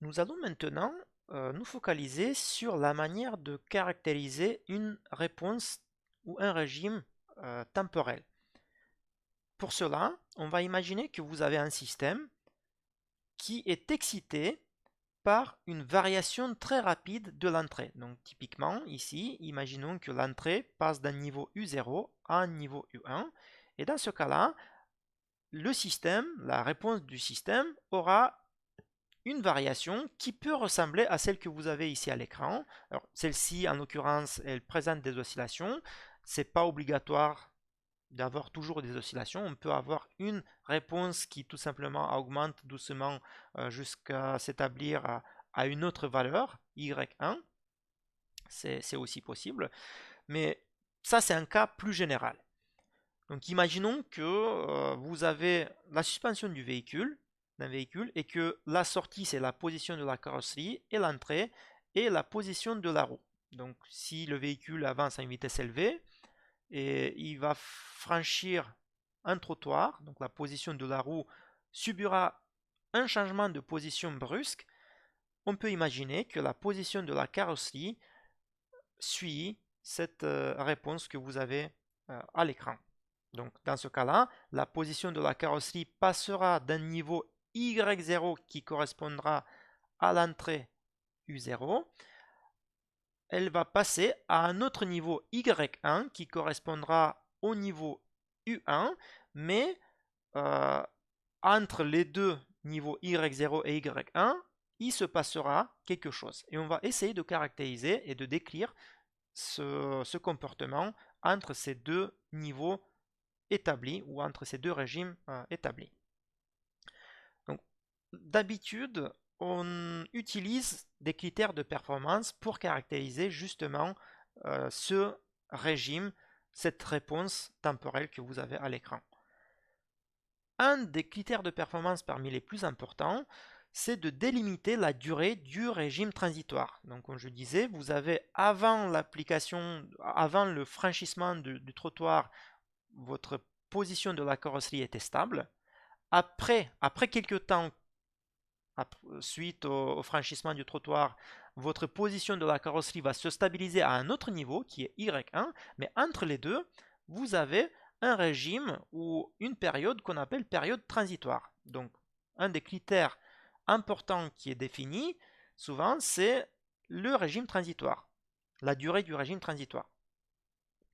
Nous allons maintenant nous focaliser sur la manière de caractériser une réponse ou un régime temporel. Pour cela, on va imaginer que vous avez un système qui est excité par une variation très rapide de l'entrée. Donc typiquement, ici, imaginons que l'entrée passe d'un niveau U0 à un niveau U1. Et dans ce cas-là, le système, la réponse du système aura une variation qui peut ressembler à celle que vous avez ici à l'écran. Alors, celle-ci, en l'occurrence, elle présente des oscillations. C'est pas obligatoire d'avoir toujours des oscillations. On peut avoir une réponse qui tout simplement augmente doucement jusqu'à s'établir à une autre valeur, y1. C'est aussi possible. Mais ça, c'est un cas plus général. Donc imaginons que vous avez la suspension du véhicule, d'un véhicule, et que la sortie c'est la position de la carrosserie et l'entrée est la position de la roue. Donc si le véhicule avance à une vitesse élevée et il va franchir un trottoir, donc la position de la roue subira un changement de position brusque, on peut imaginer que la position de la carrosserie suit cette réponse que vous avez à l'écran. Donc dans ce cas-là, la position de la carrosserie passera d'un niveau Y0 qui correspondra à l'entrée U0, elle va passer à un autre niveau Y1 qui correspondra au niveau U1, mais euh, entre les deux niveaux Y0 et Y1, il se passera quelque chose. Et on va essayer de caractériser et de décrire ce comportement entre ces deux niveaux établis ou entre ces deux régimes établis. Donc, d'habitude, on utilise des critères de performance pour caractériser justement ce régime, cette réponse temporelle que vous avez à l'écran. Un des critères de performance parmi les plus importants, c'est de délimiter la durée du régime transitoire. Donc, comme je disais, vous avez avant l'application, avant le franchissement du trottoir, votre position de la carrosserie était stable. Après quelques temps, suite au franchissement du trottoir, votre position de la carrosserie va se stabiliser à un autre niveau qui est Y1, mais entre les deux, vous avez un régime ou une période qu'on appelle période transitoire. Donc, un des critères importants qui est défini, souvent, c'est le régime transitoire, la durée du régime transitoire.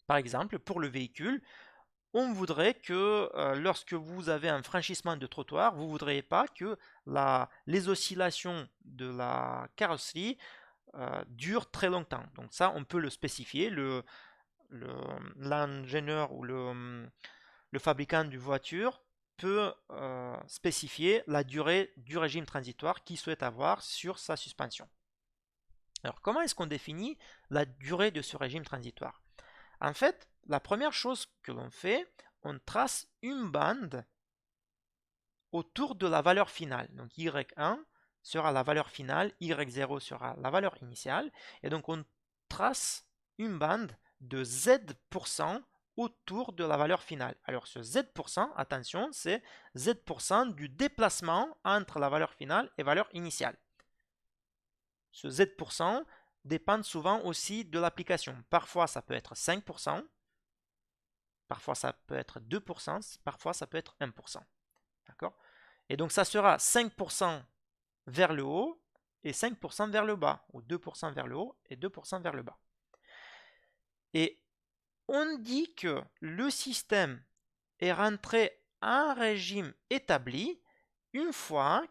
Par exemple, pour le véhicule, on voudrait que lorsque vous avez un franchissement de trottoir, vous ne voudriez pas que les oscillations de la carrosserie durent très longtemps. Donc ça, on peut le spécifier. L'ingénieur ou le fabricant du voiture peut spécifier la durée du régime transitoire qu'il souhaite avoir sur sa suspension. Alors, comment est-ce qu'on définit la durée de ce régime transitoire? En fait, la première chose que l'on fait, on trace une bande autour de la valeur finale. Donc Y1 sera la valeur finale, Y0 sera la valeur initiale. Et donc on trace une bande de Z% autour de la valeur finale. Alors ce Z%, attention, c'est Z% du déplacement entre la valeur finale et valeur initiale. Ce Z% dépend souvent aussi de l'application. Parfois ça peut être 5%, parfois ça peut être 2%, parfois ça peut être 1%. D'accord? Et donc ça sera 5% vers le haut et 5% vers le bas, ou 2% vers le haut et 2% vers le bas. Et on dit que le système est rentré en régime établi une fois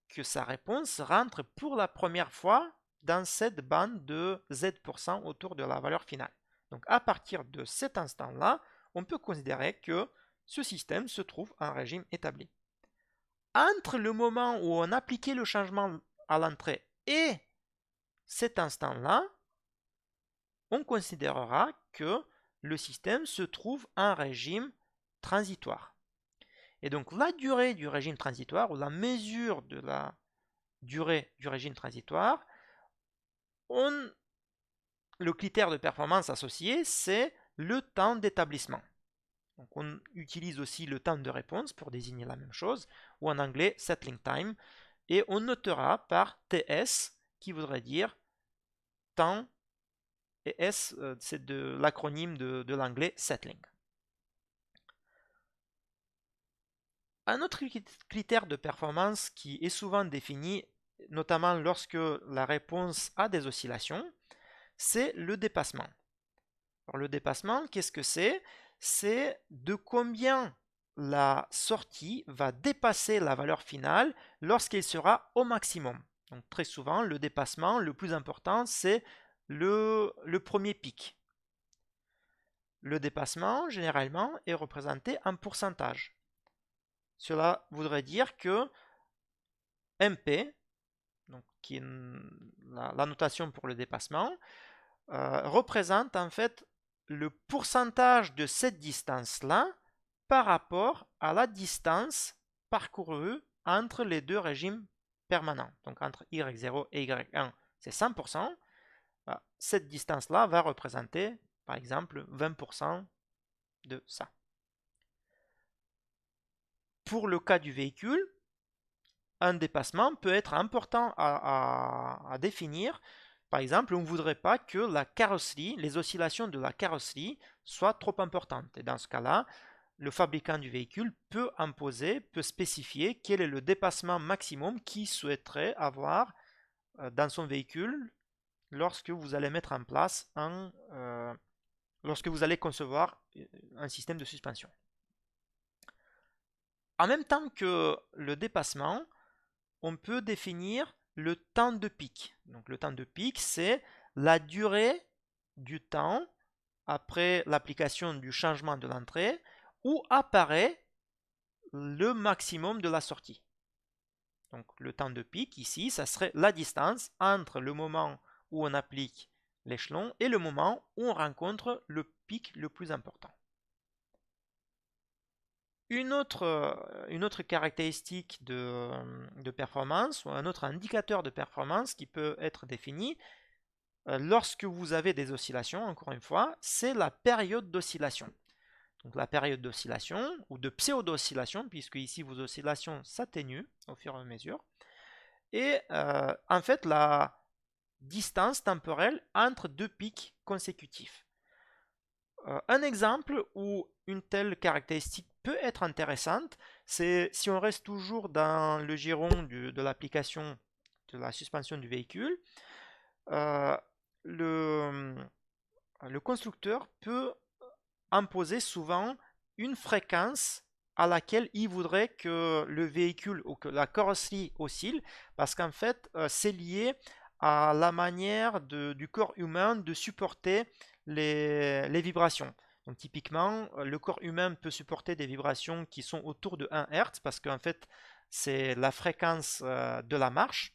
que sa réponse rentre pour la première fois dans cette bande de Z% autour de la valeur finale. Donc à partir de cet instant-là, on peut considérer que ce système se trouve en régime établi. Entre le moment où on appliquait le changement à l'entrée et cet instant-là, on considérera que le système se trouve en régime transitoire. Et donc la durée du régime transitoire, ou la mesure de la durée du régime transitoire, le critère de performance associé, c'est le temps d'établissement. Donc on utilise aussi le temps de réponse pour désigner la même chose, ou en anglais settling time. et on notera par TS qui voudrait dire temps, et S c'est de l'acronyme de l'anglais settling. Un autre critère de performance qui est souvent défini, notamment lorsque la réponse a des oscillations, c'est le dépassement. Alors le dépassement, qu'est-ce que c'est? C'est de combien la sortie va dépasser la valeur finale lorsqu'elle sera au maximum. Donc très souvent, le dépassement, le plus important, c'est le premier pic. Le dépassement, généralement, est représenté en pourcentage. Cela voudrait dire que MP, donc, qui est la notation pour le dépassement, représente en fait le pourcentage de cette distance-là par rapport à la distance parcourue entre les deux régimes permanents. Donc entre Y0 et Y1, c'est 100%. Cette distance-là va représenter, par exemple, 20% de ça. Pour le cas du véhicule, un dépassement peut être important à définir. Par exemple, on ne voudrait pas que la carrosserie, les oscillations de la carrosserie soient trop importantes. Et dans ce cas-là, le fabricant du véhicule peut imposer, peut spécifier quel est le dépassement maximum qu'il souhaiterait avoir dans son véhicule lorsque vous allez mettre en place lorsque vous allez concevoir un système de suspension. En même temps que le dépassement, on peut définir le temps de pic. Donc le temps de pic, c'est la durée du temps après l'application du changement de l'entrée où apparaît le maximum de la sortie. Donc le temps de pic ici, ça serait la distance entre le moment où on applique l'échelon et le moment où on rencontre le pic le plus important. Une autre caractéristique de performance ou un autre indicateur de performance qui peut être défini lorsque vous avez des oscillations, encore une fois, c'est la période d'oscillation. Donc la période d'oscillation ou de pseudo-oscillation, puisque ici vos oscillations s'atténuent au fur et à mesure, et en fait la distance temporelle entre deux pics consécutifs. Un exemple où une telle caractéristique peut être intéressante, c'est si on reste toujours dans le giron de l'application de la suspension du véhicule, le constructeur peut imposer souvent une fréquence à laquelle il voudrait que le véhicule ou que la carrosserie oscille, parce qu'en fait, c'est lié à la manière du corps humain de supporter les vibrations. Donc typiquement, le corps humain peut supporter des vibrations qui sont autour de 1 Hz, parce qu'en fait, c'est la fréquence de la marche.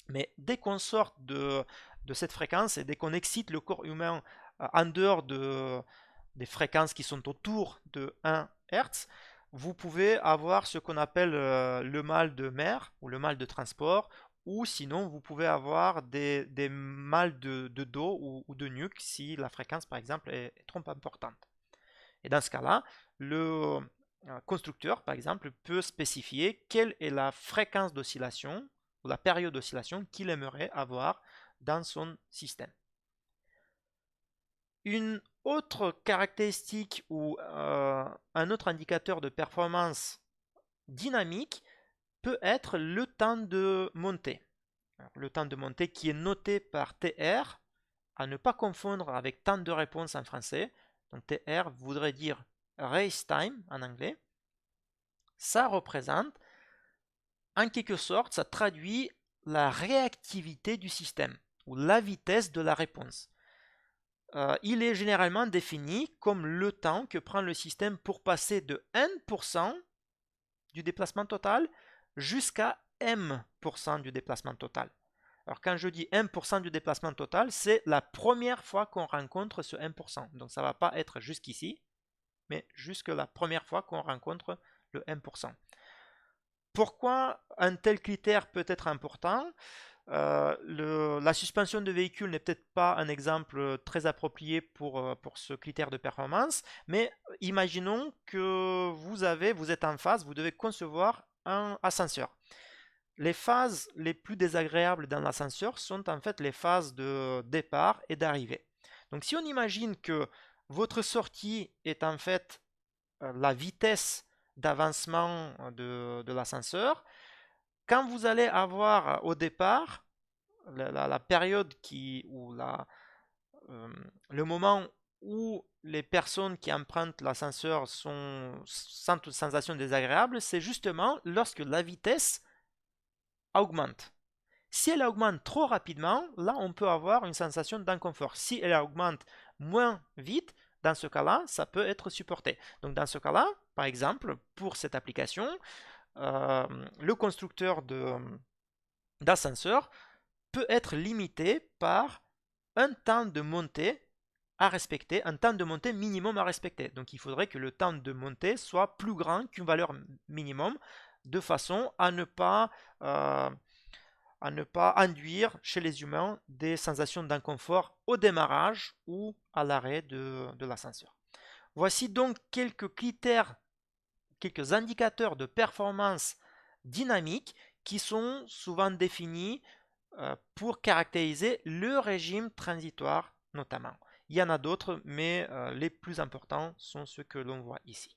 Mais dès qu'on sort de cette fréquence et dès qu'on excite le corps humain en dehors des fréquences qui sont autour de 1 Hz, vous pouvez avoir ce qu'on appelle le mal de mer ou le mal de transport, ou sinon vous pouvez avoir des mal de dos ou de nuque si la fréquence par exemple est trop importante. Et dans ce cas-là, le constructeur par exemple peut spécifier quelle est la fréquence d'oscillation ou la période d'oscillation qu'il aimerait avoir dans son système. Une autre caractéristique ou un autre indicateur de performance dynamique peut être le temps de montée. Alors, le temps de montée qui est noté par TR, à ne pas confondre avec temps de réponse en français. Donc TR voudrait dire race time en anglais. Ça représente, en quelque sorte, ça traduit la réactivité du système ou la vitesse de la réponse. Il est généralement défini comme le temps que prend le système pour passer de 1% du déplacement total jusqu'à M% du déplacement total. Alors quand je dis 1% du déplacement total, c'est la première fois qu'on rencontre ce 1%. Donc ça ne va pas être jusqu'ici, mais jusque la première fois qu'on rencontre le 1%. Pourquoi un tel critère peut être important? La suspension de véhicule n'est peut-être pas un exemple très approprié pour ce critère de performance, mais imaginons que vous êtes en phase, vous devez concevoir un ascenseur. les phases les plus désagréables dans l'ascenseur sont en fait les phases de départ et d'arrivée. Donc si on imagine que votre sortie est en fait la vitesse d'avancement de l'ascenseur, quand vous allez avoir au départ la période le moment où les personnes qui empruntent l'ascenseur sentent une sensation désagréable, c'est justement lorsque la vitesse augmente. Si elle augmente trop rapidement, là on peut avoir une sensation d'inconfort. Si elle augmente moins vite, dans ce cas-là, ça peut être supporté. Donc dans ce cas-là, par exemple, pour cette application, le constructeur d'ascenseur peut être limité par un temps de montée à respecter, un temps de montée minimum à respecter. Donc il faudrait que le temps de montée soit plus grand qu'une valeur minimum de façon à ne pas induire chez les humains des sensations d'inconfort au démarrage ou à l'arrêt de l'ascenseur. Voici donc quelques critères, quelques indicateurs de performance dynamique qui sont souvent définis pour caractériser le régime transitoire notamment. Il y en a d'autres, mais les plus importants sont ceux que l'on voit ici.